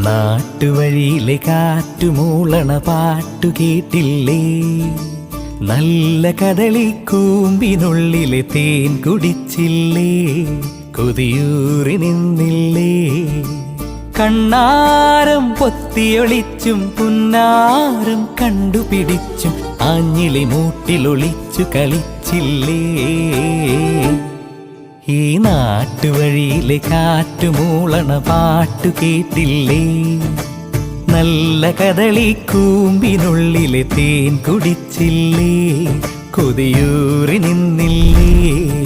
നാട്ടുവഴിയിലെ കാറ്റുമൂളണ പാട്ടു കേട്ടില്ലേ? നല്ല കദളിക്കൂമ്പിനുള്ളിലെ തേൻ കുടിച്ചില്ലേ? കൊതിയൂറി നിന്നില്ലേ? കണ്ണാരം പൊത്തിയൊളിച്ചും പുന്നാരം കണ്ടുപിടിച്ചും ആഞ്ഞിലി മൂട്ടിലൊളിച്ചു കളിച്ചില്ലേ? ഈ നാട്ടുവഴിയിലെ കാറ്റുമൂളണ പാട്ടു കേട്ടില്ലേ? നല്ല കദളിക്കൂമ്പിനുള്ളിലെ തേൻ കുടിച്ചില്ലേ? കൊതിയൂറി നിന്നില്ലേ?